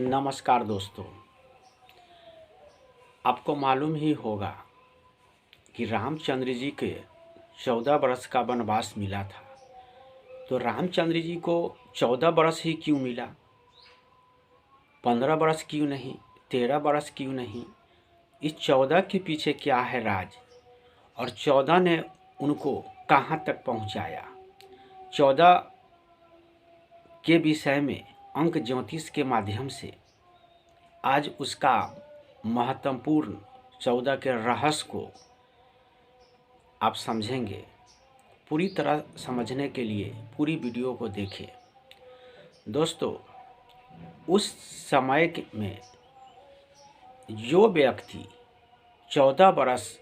नमस्कार दोस्तों। आपको मालूम ही होगा कि रामचंद्र जी के 14 बरस का वनवास मिला था। तो रामचंद्र जी को 14 बरस ही क्यों मिला? 15 बरस क्यों नहीं? 13 बरस क्यों नहीं? इस 14 के पीछे क्या है राज? और 14 ने उनको कहाँ तक पहुँचाया? 14 के विषय में अंक ज्योतिष के माध्यम से आज उसका महत्वपूर्ण 14 के रहस्य को आप समझेंगे। पूरी तरह समझने के लिए पूरी वीडियो को देखें। दोस्तों, उस समय में जो व्यक्ति 14 बरस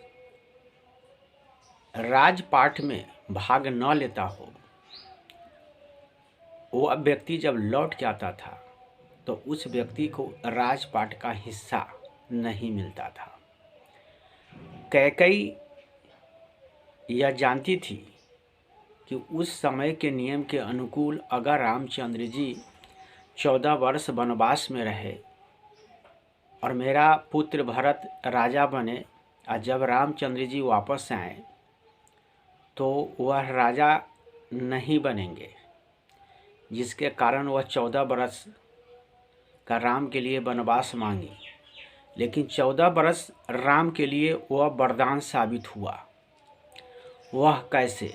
राजपाट में भाग न लेता हो, वह व्यक्ति जब लौट के आता था तो उस व्यक्ति को राजपाट का हिस्सा नहीं मिलता था। कैकई यह जानती थी कि उस समय के नियम के अनुकूल अगर रामचंद्र जी 14 वर्ष वनवास में रहे और मेरा पुत्र भरत राजा बने, और जब रामचंद्र जी वापस आए तो वह राजा नहीं बनेंगे, जिसके कारण वह 14 बरस का राम के लिए वनवास मांगी। लेकिन 14 बरस राम के लिए वह वरदान साबित हुआ। वह कैसे?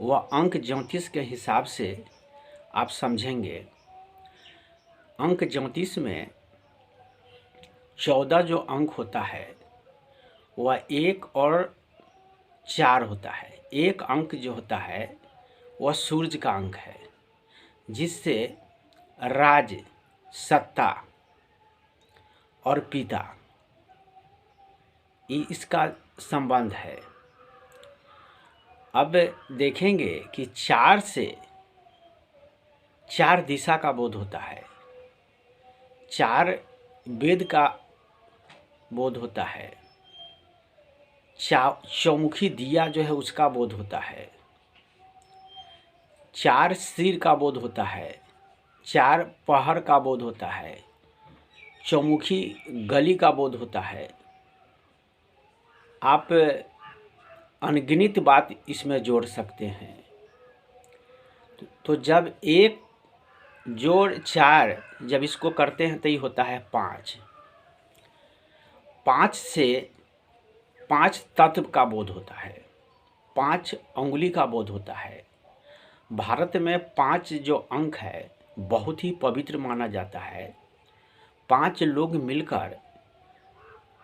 वह अंक ज्योतिष के हिसाब से आप समझेंगे। अंक ज्योतिष में 14 जो अंक होता है वह 1 और 4 होता है। एक अंक जो होता है वह सूर्य का अंक है, जिससे राज, सत्ता और पिता इसका संबंध है। अब देखेंगे कि 4 से 4 दिशा का बोध होता है, 4 वेद का बोध होता है, चौमुखी दिया जो है उसका बोध होता है, 4 सिर का बोध होता है, 4 पहर का बोध होता है, चौमुखी गली का बोध होता है। आप अनगिनत बात इसमें जोड़ सकते हैं। तो जब 1 जोड़ 4 जब इसको करते हैं तो ये होता है 5। 5 से 5 तत्व का बोध होता है, 5 अंगुली का बोध होता है। भारत में 5 जो अंक है बहुत ही पवित्र माना जाता है। 5 लोग मिलकर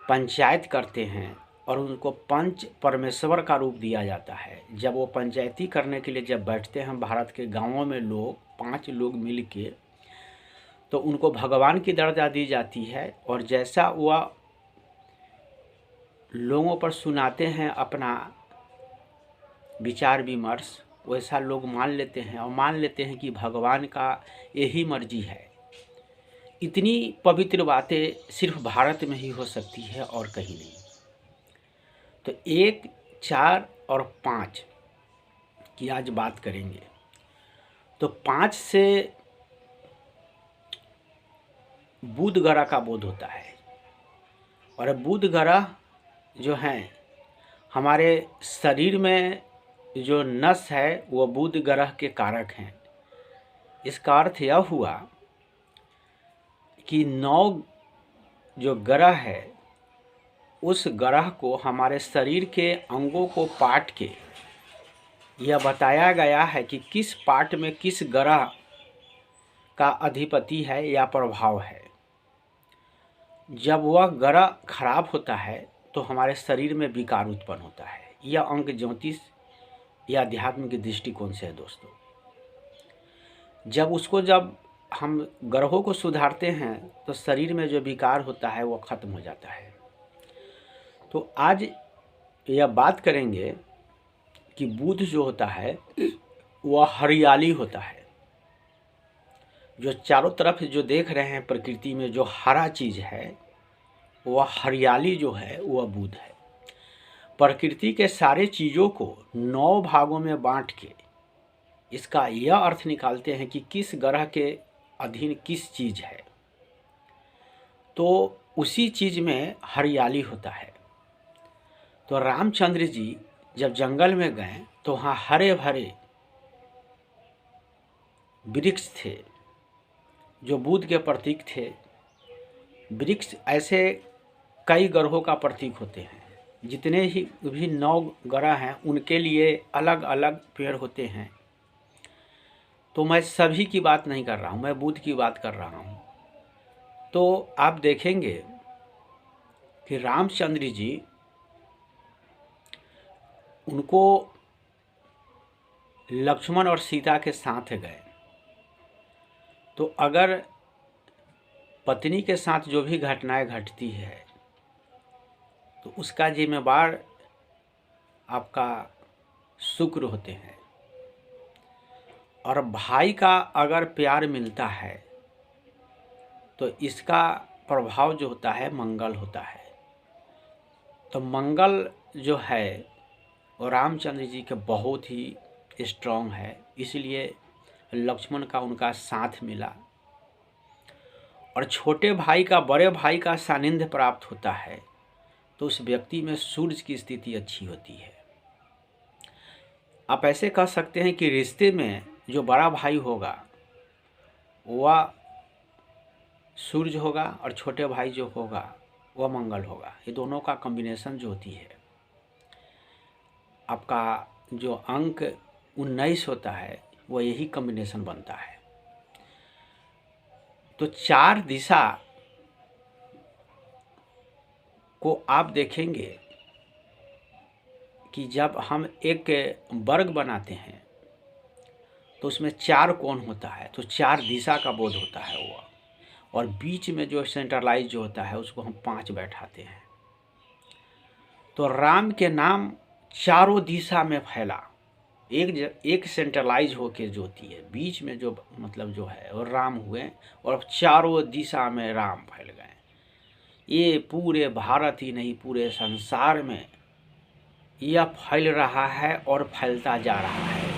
पंचायत करते हैं और उनको पंच परमेश्वर का रूप दिया जाता है। जब वो पंचायती करने के लिए जब बैठते हैं भारत के गांवों में लोग 5 लोग मिल के, तो उनको भगवान की दर्जा दी जाती है। और जैसा वह लोगों पर सुनाते हैं अपना विचार विमर्श, वैसा लोग मान लेते हैं और मान लेते हैं कि भगवान का यही मर्जी है। इतनी पवित्र बातें सिर्फ भारत में ही हो सकती है और कहीं नहीं। तो 1, 4 और 5 की आज बात करेंगे। तो 5 से बुध ग्रह का बोध होता है, और बुध ग्रह जो हैं हमारे शरीर में जो नस है वो बुध ग्रह के कारक हैं। इसका अर्थ यह हुआ कि 9 जो ग्रह है उस ग्रह को हमारे शरीर के अंगों को पाट के यह बताया गया है कि किस पार्ट में किस ग्रह का अधिपति है या प्रभाव है। जब वह ग्रह खराब होता है तो हमारे शरीर में विकार उत्पन्न होता है। यह अंक ज्योतिष या अध्यात्म के दृष्टिकोण से है दोस्तों। जब हम ग्रहों को सुधारते हैं तो शरीर में जो विकार होता है वो खत्म हो जाता है। तो आज यह बात करेंगे कि बुध जो होता है वह हरियाली होता है। जो चारों तरफ जो देख रहे हैं प्रकृति में जो हरा चीज़ है वह हरियाली जो है वह बुध है। प्रकृति के सारे चीज़ों को 9 भागों में बांट के इसका यह अर्थ निकालते हैं कि किस ग्रह के अधीन किस चीज़ है। तो उसी चीज़ में हरियाली होता है। तो रामचंद्र जी जब जंगल में गए तो वहाँ हरे भरे वृक्ष थे जो बुद्ध के प्रतीक थे। वृक्ष ऐसे कई ग्रहों का प्रतीक होते हैं। जितने ही भी 9 ग्रह हैं उनके लिए अलग अलग पेड़ होते हैं। तो मैं सभी की बात नहीं कर रहा हूँ, मैं बुद्ध की बात कर रहा हूँ। तो आप देखेंगे कि रामचंद्र जी उनको लक्ष्मण और सीता के साथ गए। तो अगर पत्नी के साथ जो भी घटनाएं घटती है तो उसका जिम्मेवार आपका शुक्र होते हैं। और भाई का अगर प्यार मिलता है तो इसका प्रभाव जो होता है मंगल होता है। तो मंगल जो है वो रामचंद्र जी के बहुत ही स्ट्रांग है, इसलिए लक्ष्मण का उनका साथ मिला। और छोटे भाई का बड़े भाई का सानिध्य प्राप्त होता है तो उस व्यक्ति में सूर्य की स्थिति अच्छी होती है। आप ऐसे कह सकते हैं कि रिश्ते में जो बड़ा भाई होगा वह सूर्य होगा और छोटे भाई जो होगा वह मंगल होगा। ये दोनों का कॉम्बिनेशन जो होती है, आपका जो अंक 19 होता है वह यही कॉम्बिनेशन बनता है। तो 4 दिशा को आप देखेंगे कि जब हम एक वर्ग बनाते हैं तो उसमें 4 कोण होता है, तो 4 दिशा का बोध होता है वो। और बीच में जो सेंट्रलाइज जो होता है उसको हम 5 बैठाते हैं। तो राम के नाम चारों दिशा में फैला, एक सेंट्रलाइज होके जो होती है, बीच में जो मतलब जो है वो राम हुए और चारों दिशा में राम फैल गए। ये पूरे भारत ही नहीं पूरे संसार में यह फैल रहा है और फैलता जा रहा है।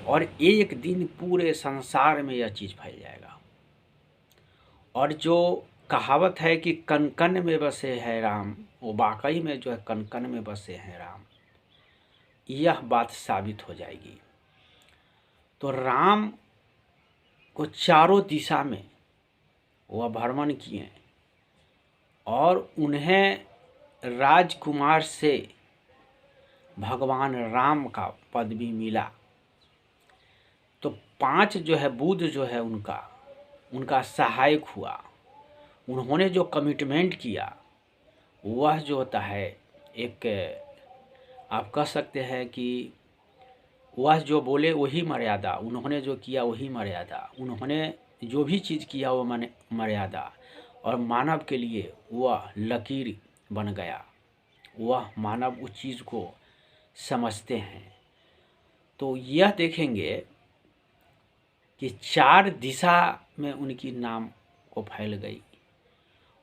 और एक दिन पूरे संसार में यह चीज़ फैल जाएगा। और जो कहावत है कि कण कण में बसे है राम, वो वाकई में जो है कण कण में बसे हैं राम, यह बात साबित हो जाएगी। तो राम को चारों दिशा में वह भ्रमण किए और उन्हें राजकुमार से भगवान राम का पद भी मिला। तो 5 जो है बुद्ध जो है उनका सहायक हुआ। उन्होंने जो कमिटमेंट किया वह जो होता है एक, आप कह सकते हैं कि वह जो बोले वही मर्यादा, उन्होंने जो किया वही मर्यादा, उन्होंने जो भी चीज़ किया वो मर्यादा। और मानव के लिए वह लकीर बन गया। वह मानव उस चीज़ को समझते हैं। तो यह देखेंगे कि 4 दिशा में उनकी नाम को फैल गई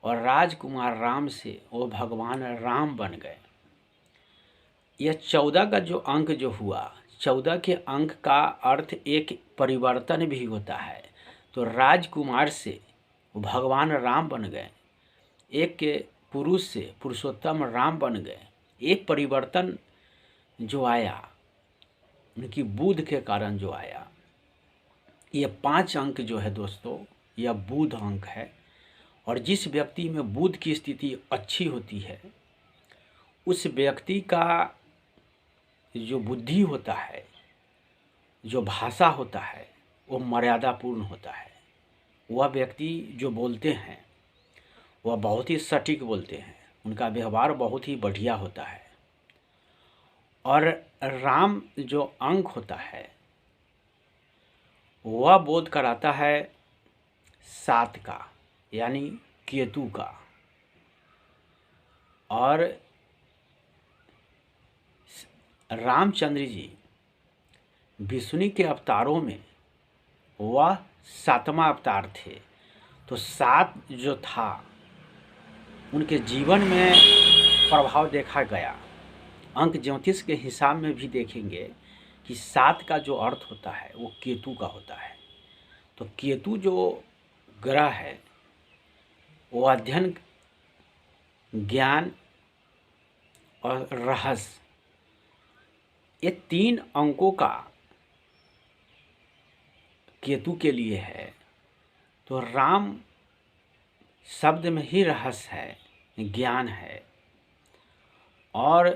और राजकुमार राम से वो भगवान राम बन गए। यह 14 का जो अंक जो हुआ, 14 के अंक का अर्थ एक परिवर्तन भी होता है। तो राजकुमार से भगवान राम बन गए, एक के पुरुष से पुरुषोत्तम राम बन गए। एक परिवर्तन जो आया उनकी बुद्ध के कारण जो आया। ये 5 अंक जो है दोस्तों, यह बुद्ध अंक है। और जिस व्यक्ति में बुद्ध की स्थिति अच्छी होती है उस व्यक्ति का जो बुद्धि होता है, जो भाषा होता है, वो मर्यादापूर्ण होता है। वह व्यक्ति जो बोलते हैं वह बहुत ही सटीक बोलते हैं, उनका व्यवहार बहुत ही बढ़िया होता है। और राम जो अंक होता है वह बोध कराता है 7 का, यानी केतु का। और रामचंद्र जी विष्णु के अवतारों में वह 7वां अवतार थे। तो 7 जो था उनके जीवन में प्रभाव देखा गया। अंक ज्योतिष के हिसाब में भी देखेंगे कि 7 का जो अर्थ होता है वो केतु का होता है। तो केतु जो ग्रह है वो अध्ययन, ज्ञान और रहस्य, ये 3 अंकों का केतु के लिए है। तो राम शब्द में ही रहस्य है, ज्ञान है, और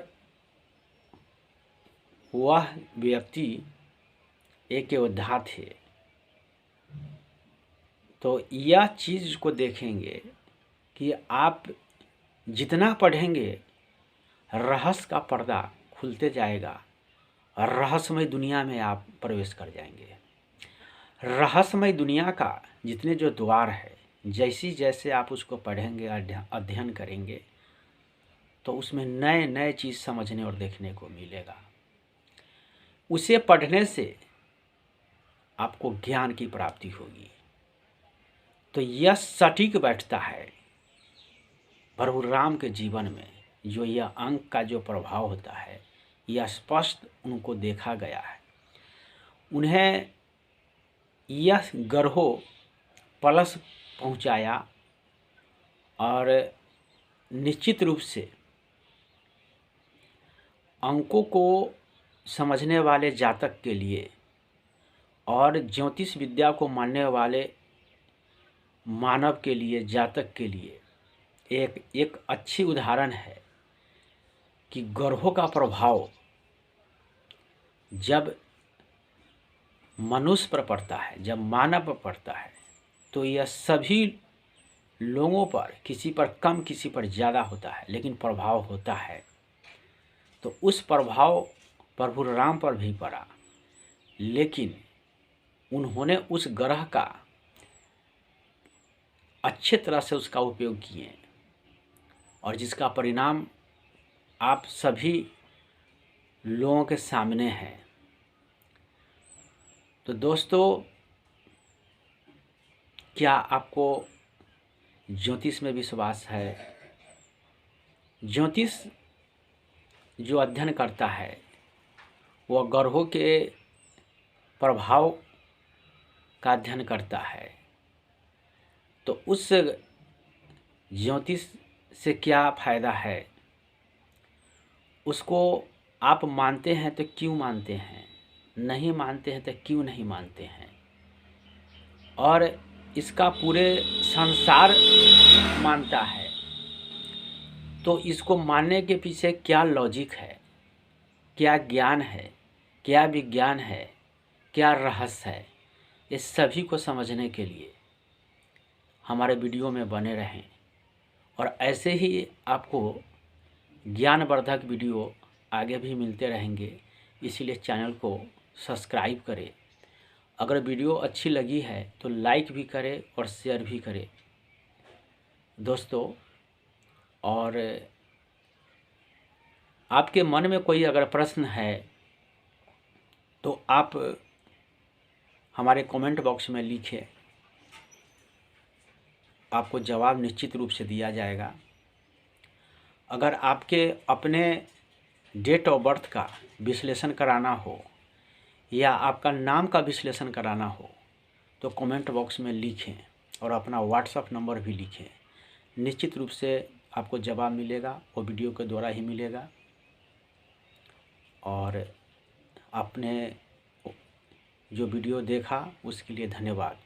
वह व्यक्ति एक योद्धा थे। तो यह चीज़ को देखेंगे कि आप जितना पढ़ेंगे रहस्य का पर्दा खुलते जाएगा और रहस्यमय दुनिया में आप प्रवेश कर जाएंगे। रहस्यमय दुनिया का जितने जो द्वार है, जैसे आप उसको पढ़ेंगे, अध्ययन करेंगे, तो उसमें नए नए चीज़ समझने और देखने को मिलेगा। उसे पढ़ने से आपको ज्ञान की प्राप्ति होगी। तो यह सटीक बैठता है प्रभु राम के जीवन में। जो यह अंक का जो प्रभाव होता है, यह स्पष्ट उनको देखा गया है। उन्हें यह गर्हो प्लस पहुंचाया, और निश्चित रूप से अंकों को समझने वाले जातक के लिए और ज्योतिष विद्या को मानने वाले मानव के लिए, जातक के लिए एक अच्छी उदाहरण है कि ग्रहों का प्रभाव जब मनुष्य पर पड़ता है, जब मानव पर पड़ता है, तो यह सभी लोगों पर किसी पर कम किसी पर ज़्यादा होता है, लेकिन प्रभाव होता है। तो उस प्रभाव प्रभु राम पर भी पड़ा, लेकिन उन्होंने उस ग्रह का अच्छे तरह से उसका उपयोग किए, और जिसका परिणाम आप सभी लोगों के सामने है। तो दोस्तों, क्या आपको ज्योतिष में विश्वास है? ज्योतिष जो अध्ययन करता है वह ग्रहों के प्रभाव का अध्ययन करता है। तो उस ज्योतिष से क्या फ़ायदा है? उसको आप मानते हैं तो क्यों मानते हैं, नहीं मानते हैं तो क्यों नहीं मानते हैं, और इसका पूरे संसार मानता है, तो इसको मानने के पीछे क्या लॉजिक है, क्या ज्ञान है, क्या विज्ञान है, क्या रहस्य है, इस सभी को समझने के लिए हमारे वीडियो में बने रहें। और ऐसे ही आपको ज्ञानवर्धक वीडियो आगे भी मिलते रहेंगे, इसीलिए चैनल को सब्सक्राइब करें। अगर वीडियो अच्छी लगी है तो लाइक भी करें और शेयर भी करें दोस्तों। और आपके मन में कोई अगर प्रश्न है तो आप हमारे कमेंट बॉक्स में लिखें, आपको जवाब निश्चित रूप से दिया जाएगा। अगर आपके अपने डेट ऑफ बर्थ का विश्लेषण कराना हो या आपका नाम का विश्लेषण कराना हो तो कमेंट बॉक्स में लिखें और अपना व्हाट्सएप नंबर भी लिखें। निश्चित रूप से आपको जवाब मिलेगा, वो वीडियो के द्वारा ही मिलेगा। और आपने जो वीडियो देखा उसके लिए धन्यवाद।